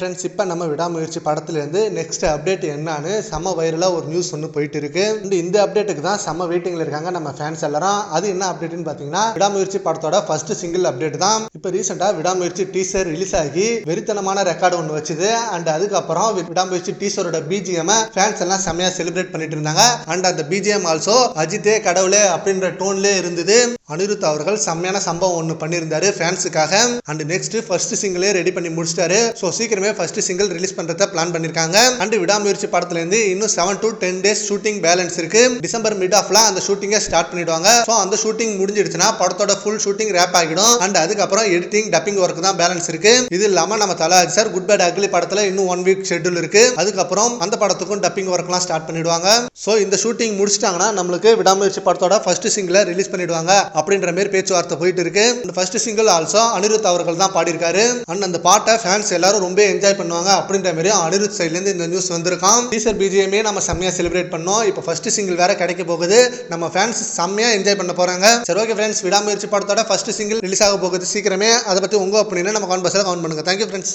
Friends, இப்போ நம்ம விடாமுயற்சி படத்துலேருந்து நெக்ஸ்ட் அப்டேட் என்னன்னு செம்ம வைரலாக ஒரு நியூஸ் ஒன்று போயிட்டு இருக்கு. இந்த அப்டேட்டுக்கு தான் செம்ம வெயிட்டிங்கில் இருக்காங்க நம்ம ஃபேன்ஸ் எல்லாரும். அது என்ன அப்டேட்னு பார்த்தீங்கன்னா, விடாமுயற்சி படத்தோட ஃபர்ஸ்ட் சிங்கிள் அப்டேட் தான். இப்போ ரீசெண்டாக விடாமுயற்சி டீசர் ரிலீஸ் ஆகி வெறித்தனமான ரெக்கார்டு ஒன்று வச்சுது. அண்ட் அதுக்கப்புறம் விடாமுயற்சி டீசரோட பிஜிஎம் ஃபேன்ஸ் எல்லாம் செம்மையாக செலிப்ரேட் பண்ணிட்டு இருந்தாங்க. அண்ட் அந்த பிஜிஎம் ஆல்சோ அஜித்தே கடவுளே அப்படின்ற டோன்லேயே இருந்தது. அனிருத் அவர்கள் செம்மையான சம்பவம் ஒன்று பண்ணியிருந்தாரு ஃபேன்ஸுக்காக. அண்ட் நெக்ஸ்ட் ஃபர்ஸ்ட் சிங்கிளே ரெடி பண்ணி முடிச்சிட்டாரு. ஸோ சீக்கிரமே ஃபர்ஸ்ட் சிங்கிள் ரிலீஸ் பண்றத பிளான் பண்ணிருக்காங்க. அண்ட் விடாமுயற்சி படத்துல இருந்து இன்னும் 7 to 10 days ஷூட்டிங் பேலன்ஸ் இருக்கு. டிசம்பர் மிட் ஆஃப்ல அந்த ஷூட்டிங்கை ஸ்டார்ட் பண்ணிடுவாங்க. ஸோ அந்த ஷூட்டிங் முடிஞ்சிடுச்சுன்னா படத்தோட ஃபுல் ஷூட்டிங் ரேப் ஆகிடும். அண்ட் அதுக்கப்புறம் எடிட்டிங் டப்பிங் ஒர்க் தான் பேலன்ஸ் இருக்கு. இது இல்லாம நம்ம தலாஜி சார் குட் பேட் அக்லி படத்துல இன்னும் 1 week ஷெட்யூல் இருக்கு. அதுக்கப்புறம் அந்த படத்துக்கும் டப்பிங் ஒர்க்லாம் ஸ்டார்ட் பண்ணிடுவாங்க. ஸோ இந்த ஷூட்டிங் முடிச்சிட்டாங்கன்னா நம்மளுக்கு விடாமுயற்சி படத்தோட ஃபர்ஸ்ட் சிங்கிளை ரிலீஸ் பண்ணிடுவாங்க அப்படின்ற மாதிரி பேச்சுவார்த்தை போயிட்டு இருக்கு. ஃபர்ஸ்ட் சிங்கிள் ஆல்சோ அனிருத் அவர்கள் தான் பாடியிருக்காரு. அண்ட் அந்த பாட்டை ஃபேன்ஸ் எல்லாரும் ரொம்ப என்ஜாய் பண்ணுவாங்க அப்படின்ற மாதிரி அனிருத் சைட்ல இருந்து இந்த நியூஸ் வந்திருக்கான். டீசர் பிஜிஎம்மே நம்ம செம்மையா செலிப்ரேட் பண்ணோம். இப்போ ஃபர்ஸ்ட் சிங்கிள் வேற கிடைக்க போகுது. நம்ம ஃபேன்ஸ் செம்மையா என்ஜாய் பண்ண போறாங்க. சரி, ஓகே ஃப்ரெண்ட்ஸ், விடாமுயற்சி படத்தோட ஃபர்ஸ்ட் சிங்கிள் ரிலீஸ் ஆக போகுது சீக்கிரமே. அதை பத்தி உங்க ஒப்பீனியனை நம்ம கமெண்ட் பாக்ஸ்ல கமெண்ட் பண்ணுங்க. Thank you friends.